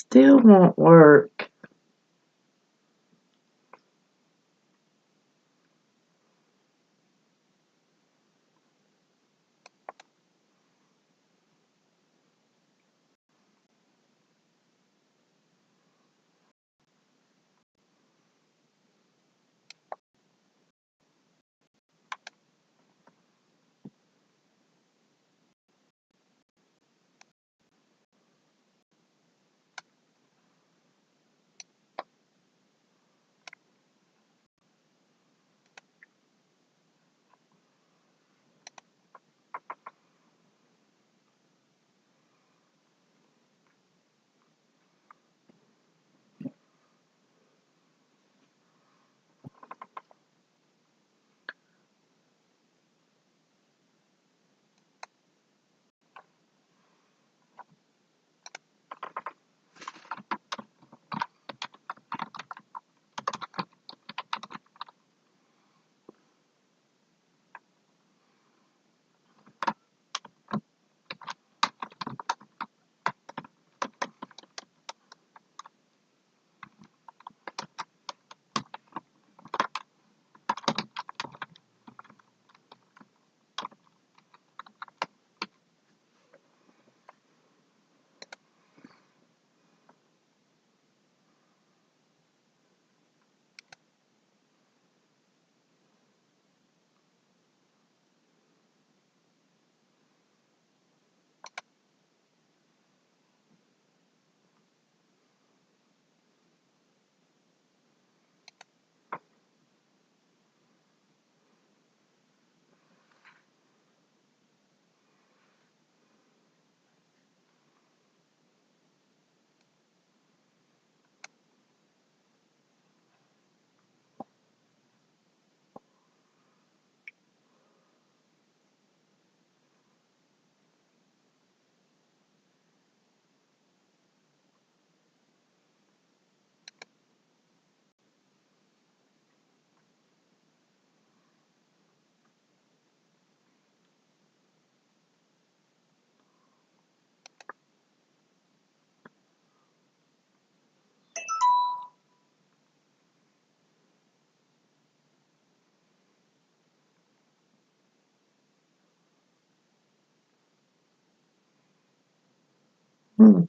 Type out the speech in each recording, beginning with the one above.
Still won't work. Hmm.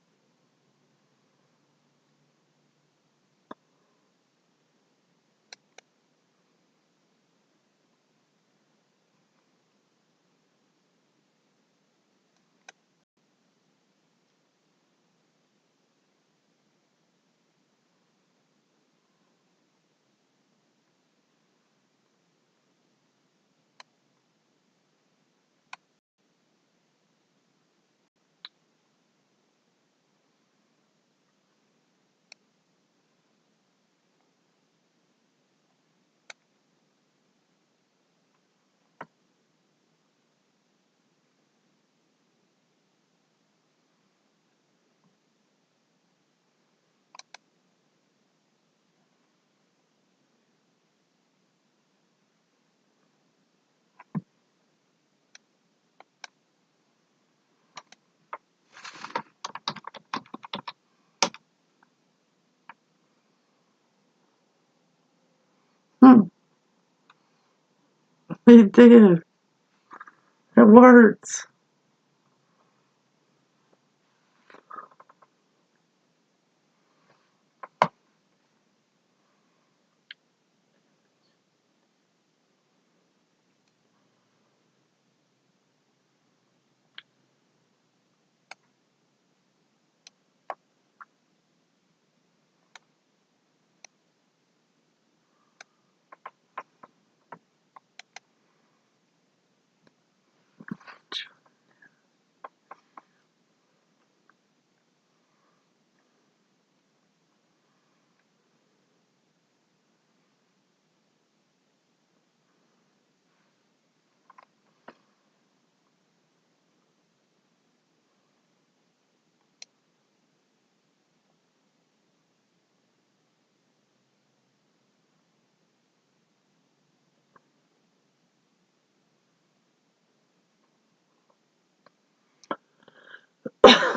Hmm. It did. It works.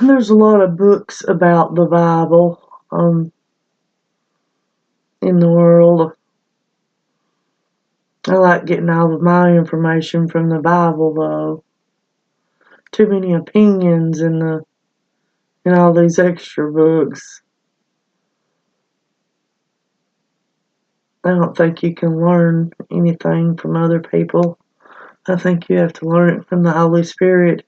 There's a lot of books about the Bible in the world. I like getting all of my information from the Bible, though. Too many opinions in all these extra books. I don't think you can learn anything from other people. I think you have to learn it from the Holy Spirit.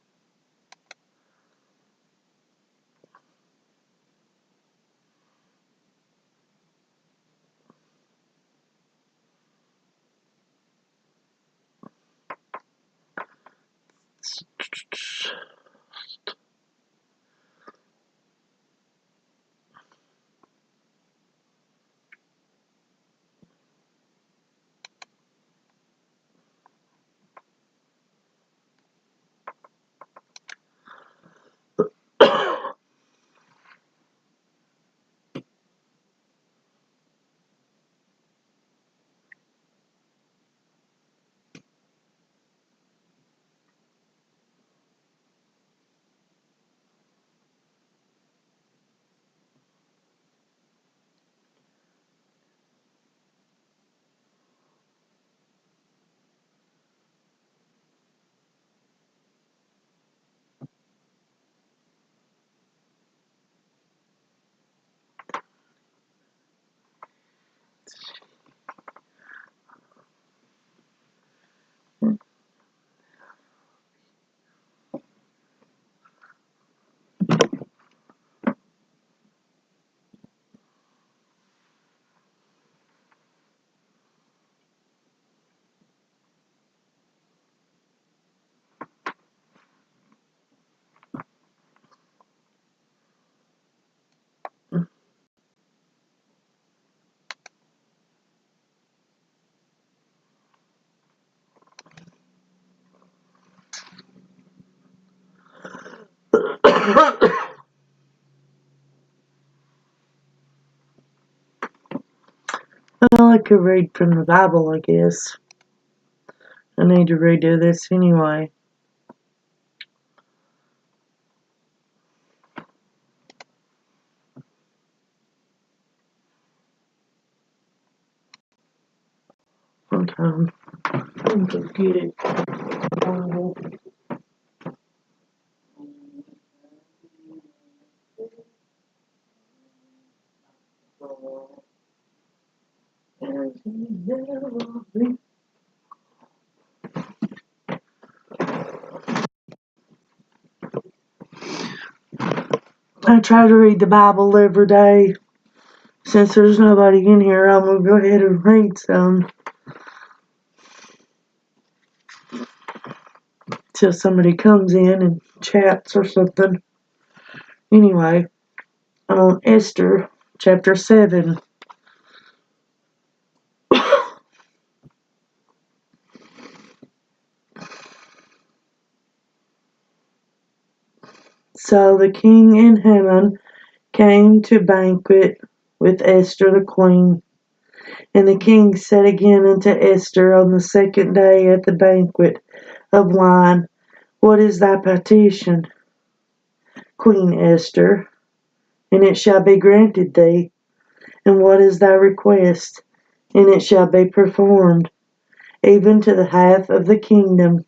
Well, I could read from the Bible, I guess. I need to redo this anyway. Sometime. I'm gonna get it. I try to read the Bible every day. Since there's nobody in here, I'm gonna go ahead and read some till somebody comes in and chats or something. Anyway, on Esther chapter 7. So the king and Haman came to banquet with Esther the queen. And the king said again unto Esther on the second day at the banquet of wine, What is thy petition, Queen Esther? And it shall be granted thee. And what is thy request? And it shall be performed, even to the half of the kingdom.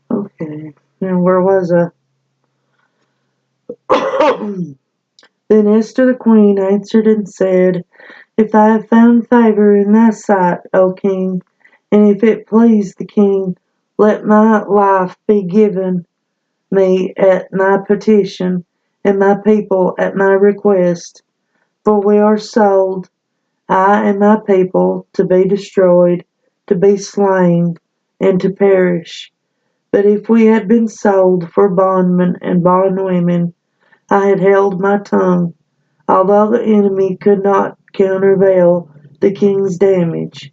Okay, now where was I? Then Esther the queen answered and said, If I have found favor in thy sight, O king, and if it please the king, let my life be given me at my petition, and my people at my request. For we are sold, I and my people, to be destroyed, to be slain, and to perish. But if we had been sold for bondmen and bondwomen, I had held my tongue, although the enemy could not countervail the king's damage.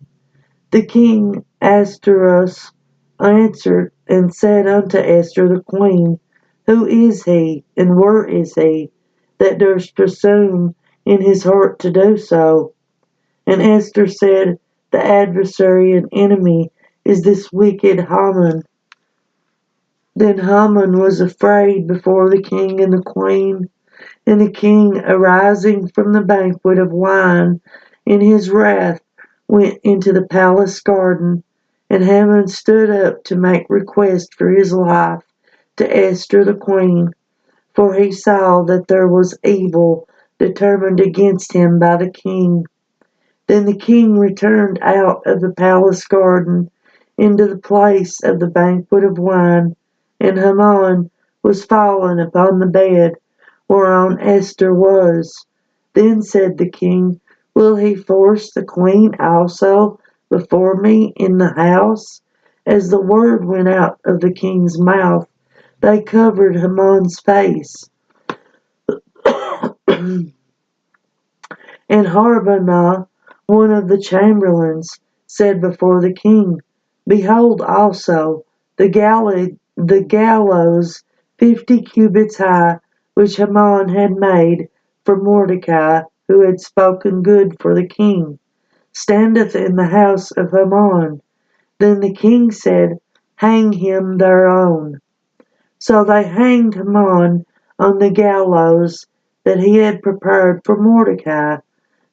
The king Ahasuerus answered and said unto Esther the queen, Who is he, and where is he, that durst presume in his heart to do so? And Esther said, The adversary and enemy is this wicked Haman. Then Haman was afraid before the king and the queen. And the king, arising from the banquet of wine, in his wrath went into the palace garden. And Haman stood up to make request for his life to Esther the queen, for he saw that there was evil determined against him by the king. Then the king returned out of the palace garden into the place of the banquet of wine, and Haman was fallen upon the bed whereon Esther was. Then said the king, Will he force the queen also before me in the house? As the word went out of the king's mouth, they covered Haman's face. And Harbonah, one of the chamberlains, said before the king, Behold also the gallows 50 cubits high, which Haman had made for Mordecai, who had spoken good for the king, standeth in the house of Haman. Then the king said, Hang him thereon. So they hanged Haman on the gallows that he had prepared for Mordecai.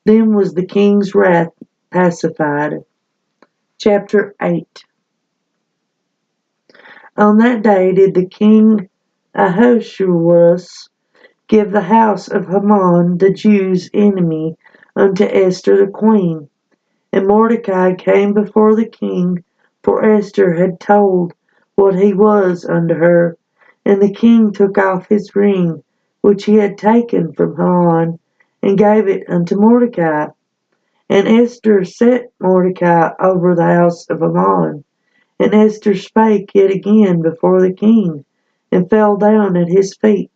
Then was the king's wrath pacified. Chapter 8. On that day did the king Ahasuerus give the house of Haman, the Jews' enemy, unto Esther the queen. And Mordecai came before the king, for Esther had told what he was unto her. And the king took off his ring, which he had taken from Haman, and gave it unto Mordecai. And Esther set Mordecai over the house of Haman. And Esther spake yet again before the king, and fell down at his feet,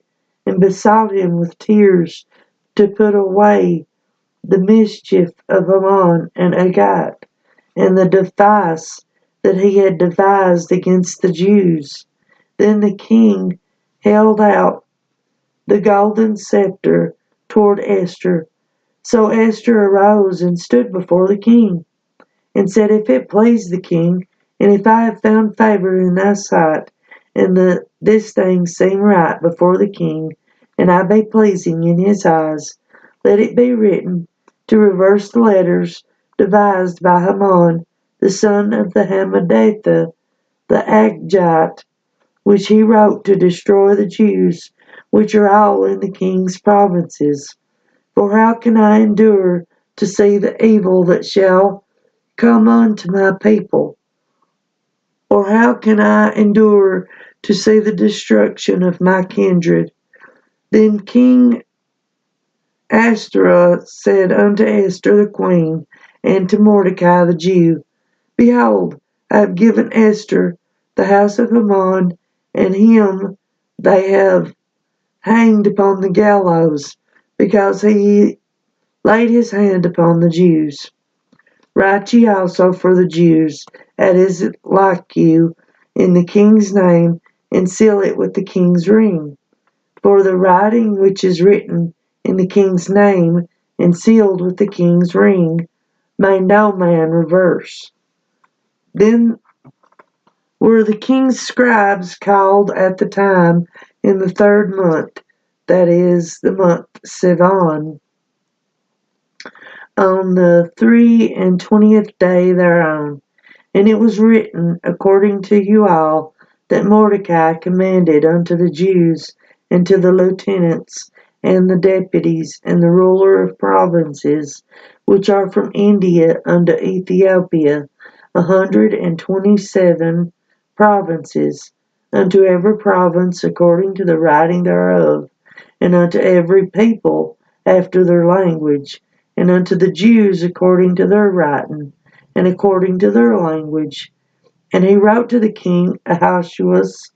and besought him with tears to put away the mischief of Haman and Agag, and the device that he had devised against the Jews. Then the king held out the golden scepter toward Esther. So Esther arose and stood before the king, and said, If it please the king, and if I have found favor in thy sight, and this thing seem right before the king, and I be pleasing in his eyes, let it be written to reverse the letters devised by Haman, the son of the Hammedatha, the Agagite, which he wrote to destroy the Jews, which are all in the king's provinces. For how can I endure to see the evil that shall come unto my people? Or how can I endure to see the destruction of my kindred? Then King Ahasuerus said unto Esther the queen, and to Mordecai the Jew, Behold, I have given Esther the house of Haman, and him they have hanged upon the gallows, because he laid his hand upon the Jews. Write ye also for the Jews, as is like you, in the king's name, and seal it with the king's ring. For the writing which is written in the king's name, and sealed with the king's ring, may no man reverse. Then were the king's scribes called at the time in the 3rd month, that is, the month Sivan, on the 23rd day thereon. And it was written according to you all, that Mordecai commanded unto the Jews, and to the lieutenants, and the deputies, and the ruler of provinces, which are from India unto Ethiopia, 127 provinces, unto every province according to the writing thereof, and unto every people after their language, and unto the Jews according to their writing, and according to their language. And he wrote to the king Ahasuerus'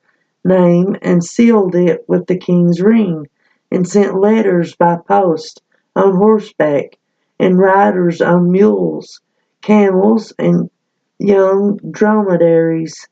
name, and sealed it with the king's ring, and sent letters by post, on horseback, and riders on mules, camels, and young dromedaries.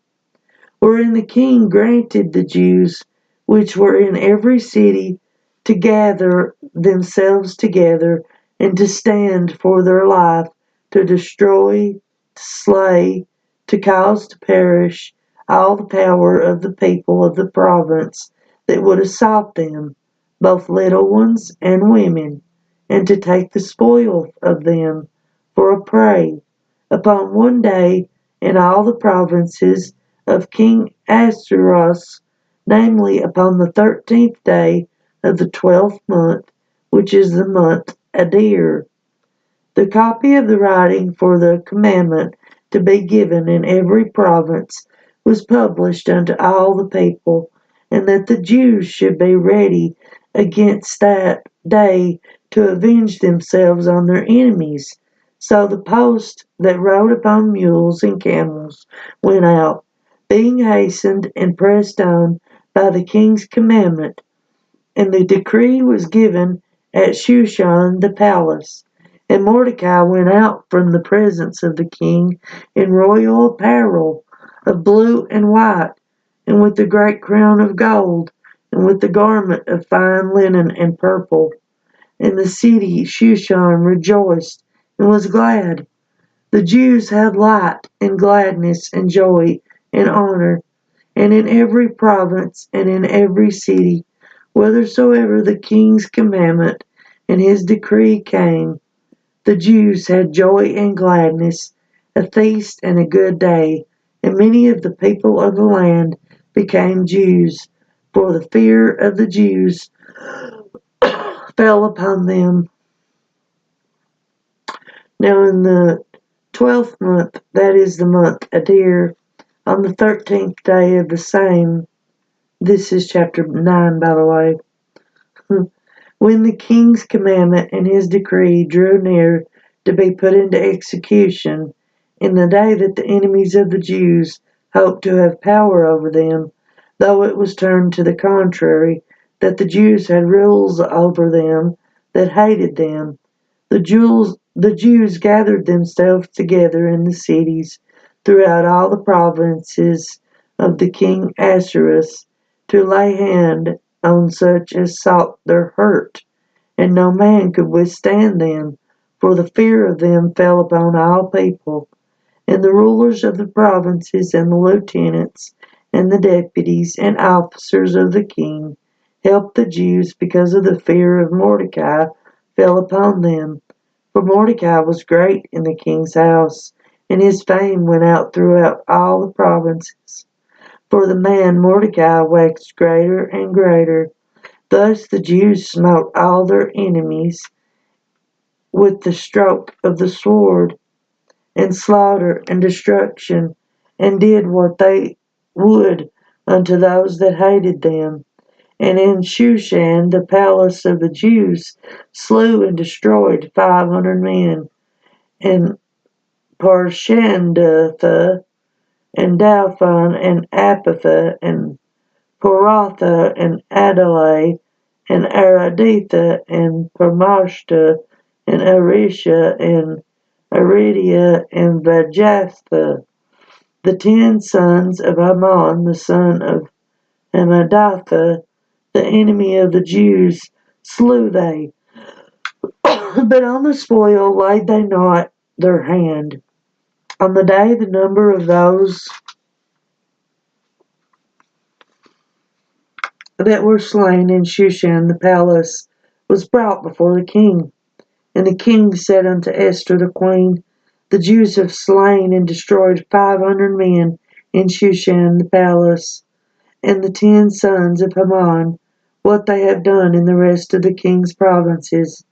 Wherein the king granted the Jews which were in every city to gather themselves together, and to stand for their life, to destroy, to slay, to cause to perish all the power of the people of the province that would assault them, both little ones and women, and to take the spoil of them for a prey, upon one day in all the provinces of King Ahasuerus, namely upon the 13th day of the 12th month, which is the month Adar. The copy of the writing for the commandment to be given in every province was published unto all the people, and that the Jews should be ready against that day to avenge themselves on their enemies. So the post that rode upon mules and camels went out, being hastened and pressed on by the king's commandment, and the decree was given at Shushan the palace. And Mordecai went out from the presence of the king in royal apparel of blue and white, and with the great crown of gold, and with the garment of fine linen and purple. And the city Shushan rejoiced and was glad. The Jews had light and gladness and joy and honor, and in every province and in every city, whithersoever the king's commandment and his decree came, the Jews had joy and gladness, a feast and a good day, and many of the people of the land became Jews, for the fear of the Jews fell upon them. Now in the 12th month, that is the month Adar, on the 13th day of the same, this is chapter 9, by the way, when the king's commandment and his decree drew near to be put into execution, in the day that the enemies of the Jews hoped to have power over them, though it was turned to the contrary, that the Jews had rules over them that hated them, the Jews gathered themselves together in the cities throughout all the provinces of the king Ahasuerus to lay hand on such as sought their hurt, and no man could withstand them, for the fear of them fell upon all people. And the rulers of the provinces, and the lieutenants, and the deputies, and officers of the king helped the Jews, because of the fear of Mordecai fell upon them. For Mordecai was great in the king's house, and his fame went out throughout all the provinces. For the man Mordecai waxed greater and greater. Thus the Jews smote all their enemies with the stroke of the sword, and slaughter and destruction, and did what they would unto those that hated them. And in Shushan, the palace of the Jews, slew and destroyed 500 men, and Parshandatha, and Dalphon, and Apatha, and Poratha, and Adalai, and Araditha, and Parmashta, and Arisha, and Aridia, and Vajatha, the 10 sons of Ammon, the son of Hamadatha, the enemy of the Jews, slew they. But on the spoil laid they not their hand. On the day the number of those that were slain in Shushan the palace was brought before the king. And the king said unto Esther the queen, the Jews have slain and destroyed 500 men in Shushan the palace, and the 10 sons of Haman, what they have done in the rest of the king's provinces.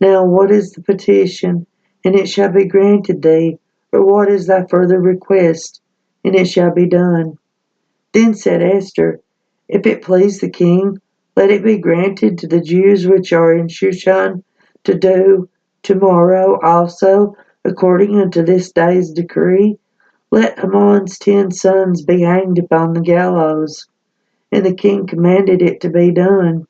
Now what is the petition? And it shall be granted thee. Or what is thy further request? And it shall be done. Then said Esther, If it please the king, let it be granted to the Jews which are in Shushan to do tomorrow also, according unto this day's decree. Let Haman's 10 sons be hanged upon the gallows. And the king commanded it to be done.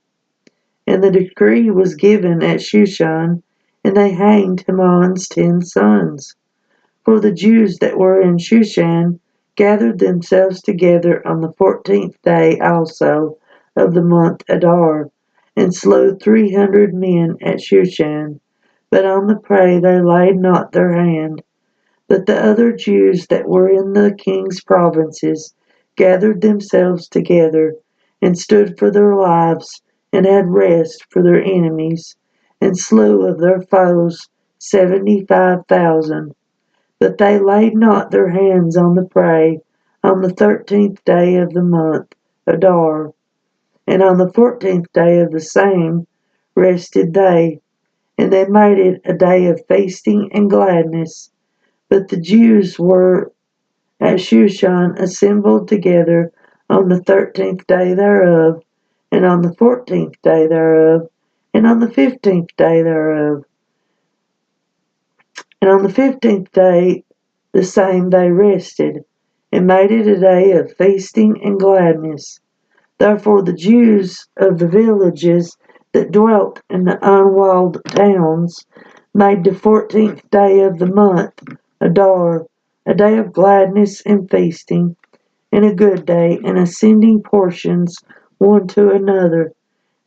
And the decree was given at Shushan, and they hanged Haman's 10 sons. For the Jews that were in Shushan gathered themselves together on the 14th day also of the month Adar, and slew 300 men at Shushan. But on the prey they laid not their hand. But the other Jews that were in the king's provinces gathered themselves together, and stood for their lives, and had rest for their enemies, and slew of their foes 75,000. But they laid not their hands on the prey on the 13th day of the month Adar, and on the 14th day of the same rested they, and they made it a day of feasting and gladness. But the Jews were at Shushan assembled together on the 13th day thereof, and on the 14th day thereof, and on the 15th day thereof. And on the 15th day the same they rested, and made it a day of feasting and gladness. Therefore the Jews of the villages that dwelt in the unwalled towns made the 14th day of the month Adar a day of gladness and feasting, and a good day, and ascending portions one to another.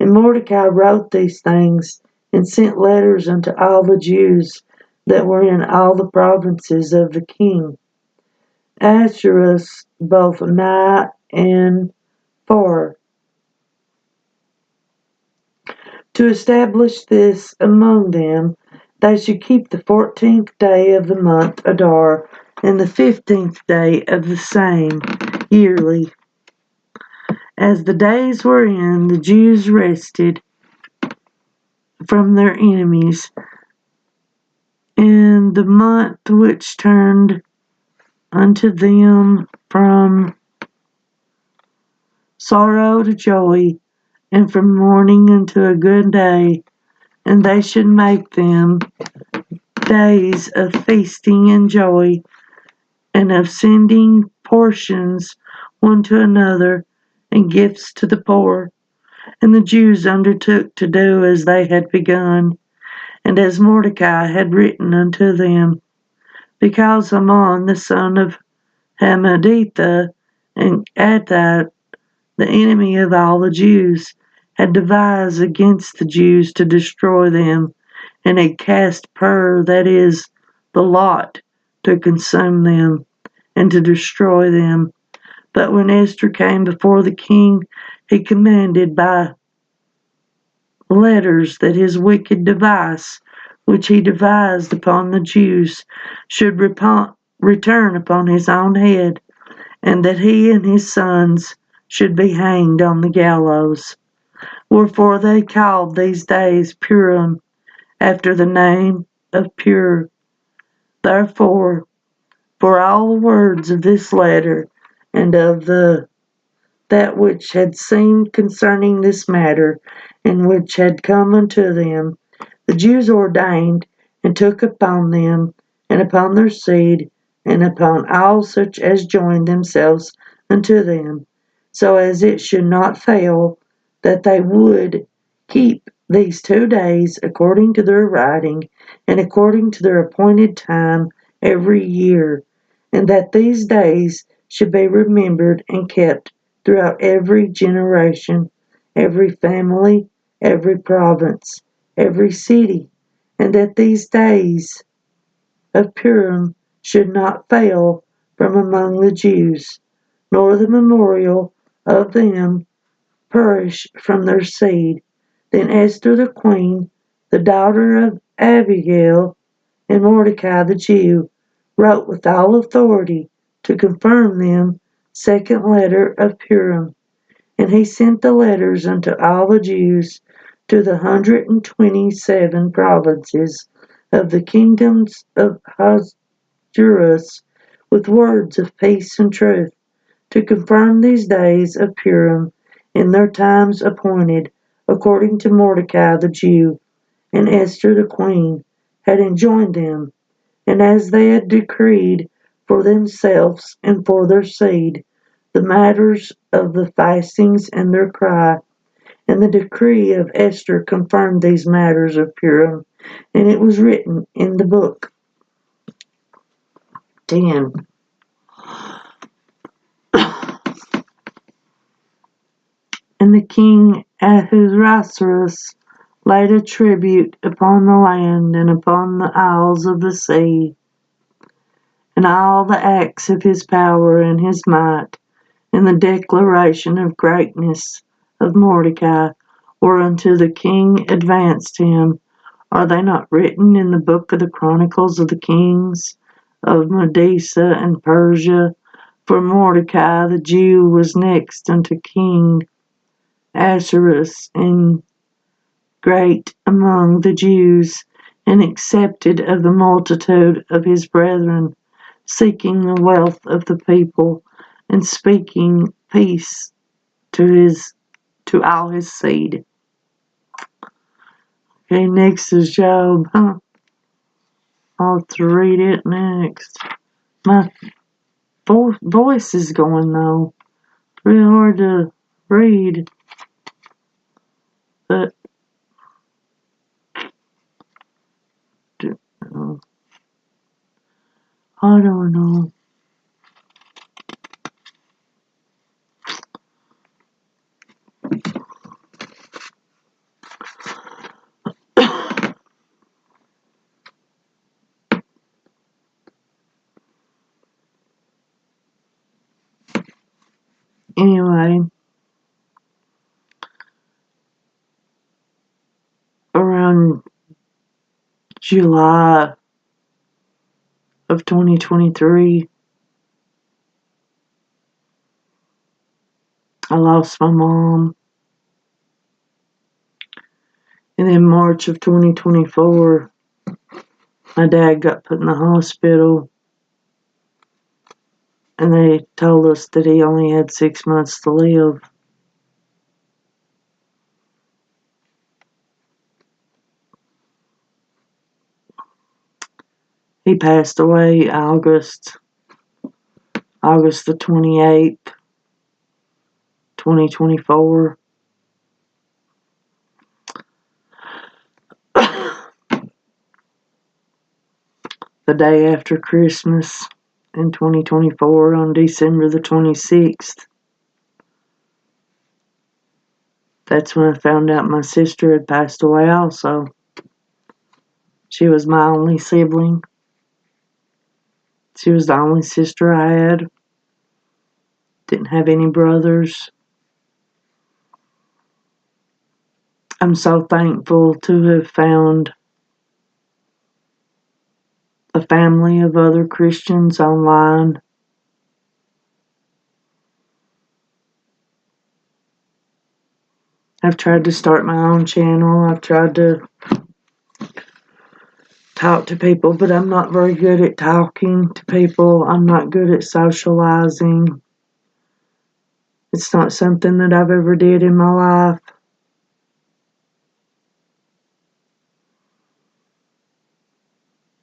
And Mordecai wrote these things, and sent letters unto all the Jews that were in all the provinces of the king Ahasuerus, both nigh and far, to establish this among them. They should keep the 14th day of the month Adar, and the 15th day of the same yearly. As the days were in, the Jews rested from their enemies, in the month which turned unto them from sorrow to joy, and from mourning unto a good day, and they should make them days of feasting and joy, and of sending portions one to another, and gifts to the poor. And the Jews undertook to do as they had begun, and as Mordecai had written unto them, because Haman the son of Hammedatha, and Agag, the enemy of all the Jews, had devised against the Jews to destroy them, and had cast pur, that is, the lot, to consume them, and to destroy them. But when Esther came before the king, he commanded by letters that his wicked device, which he devised upon the Jews, should return upon his own head, and that he and his sons should be hanged on the gallows. Wherefore they called these days Purim, after the name of Pur. Therefore, for all the words of this letter, and of that which had seemed concerning this matter, and which had come unto them, the Jews ordained, and took upon them, and upon their seed, and upon all such as joined themselves unto them, so as it should not fail, that they would keep these 2 days according to their writing, and according to their appointed time every year, and that these days should be remembered and kept throughout every generation, every family, every province, every city, and that these days of Purim should not fail from among the Jews, nor the memorial of them perish from their seed. Then Esther the queen, the daughter of Abihail, and Mordecai the Jew, wrote with all authority to confirm them second letter of Purim. And he sent the letters unto all the Jews to the 127 provinces of the kingdoms of Ahasuerus with words of peace and truth, to confirm these days of Purim in their times appointed, according to Mordecai the Jew and Esther the queen had enjoined them, and as they had decreed for themselves and for their seed the matters of the fastings and their cry. And the decree of Esther confirmed these matters of Purim, and it was written in the book. 10. And the king Ahasuerus laid a tribute upon the land and upon the isles of the sea, and all the acts of his power and his might, and the declaration of greatness of Mordecai, whereunto the king advanced him, are they not written in the book of the Chronicles of the Kings of Media and Persia? For Mordecai the Jew was next unto King Ahasuerus, and great among the Jews, and accepted of the multitude of his brethren, seeking the wealth of the people, and speaking peace to all his seed. Okay, next is Job. I'll have to read it next. My voice is going though. Really hard to read, but I don't know. Anyway, around July of 2023, I lost my mom. And in March of 2024, my dad got put in the hospital, and they told us that he only had 6 months to live. He passed away August the 28th, 2024. The day after Christmas in 2024, on December the 26th. That's when I found out my sister had passed away also. She was my only sibling. She was the only sister I had. Didn't have any brothers. I'm so thankful to have found a family of other Christians online. I've tried to start my own channel. I've tried to talk to people, but I'm not very good at talking to people. I'm not good at socializing. It's not something that I've ever did in my life.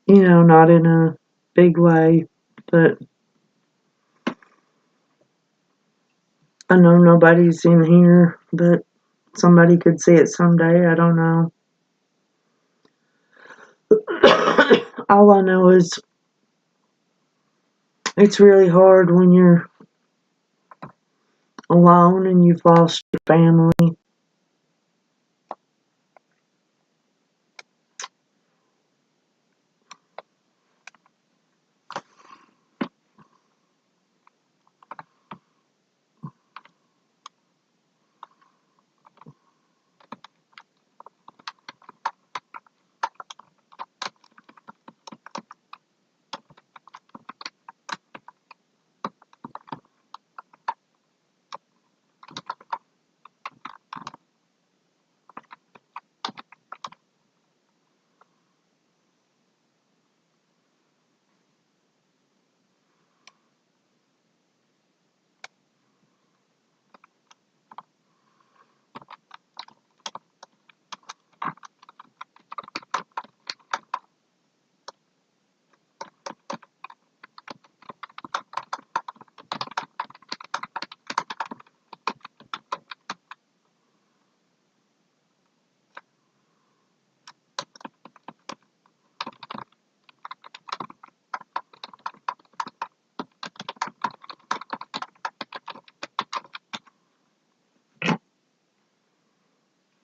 You know, not in a big way, but I know nobody's in here, but somebody could see it someday. I don't know. All I know is it's really hard when you're alone and you've lost your family.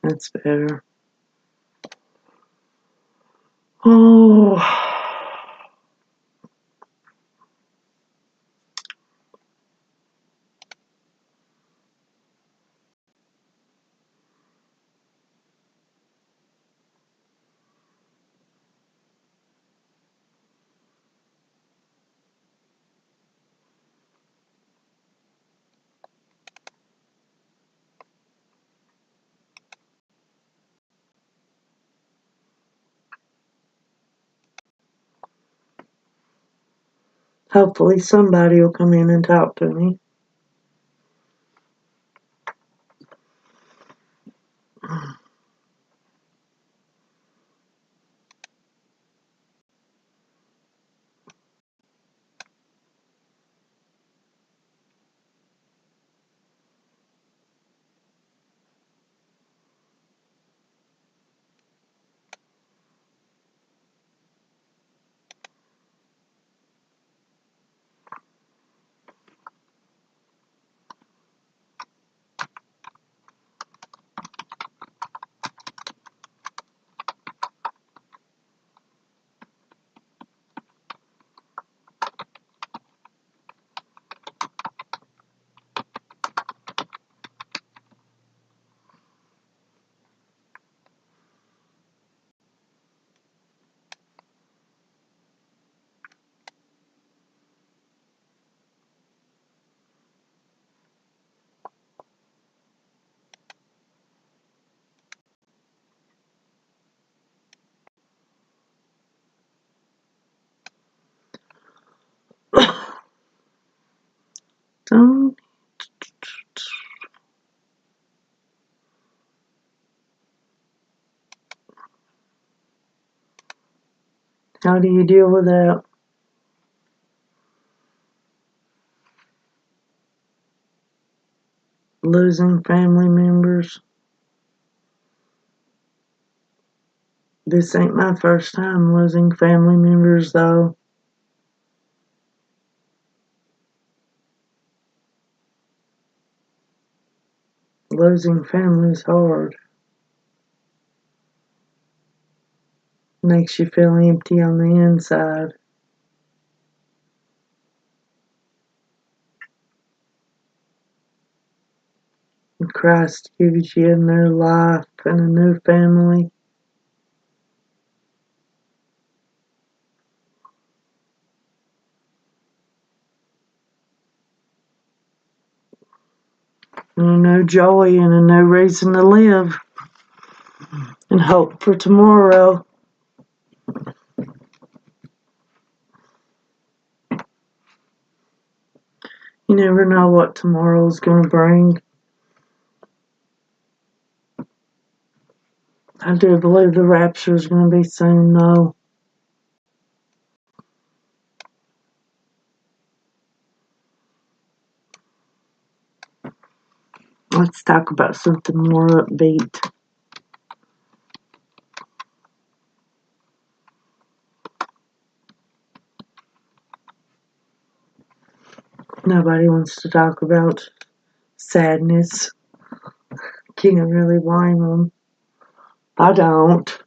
That's better. Oh. Hopefully somebody will come in and talk to me. Don't. How do you deal with that? Losing family members. This ain't my first time losing family members, though. Losing family's hard. Makes you feel empty on the inside. And Christ gives you a new life and a new family. And a new joy and a new reason to live. And hope for tomorrow. You never know what tomorrow's going to bring. I do believe the rapture is going to be soon, though. Let's talk about something more upbeat. Nobody wants to talk about sadness. Can't really blame them. I don't.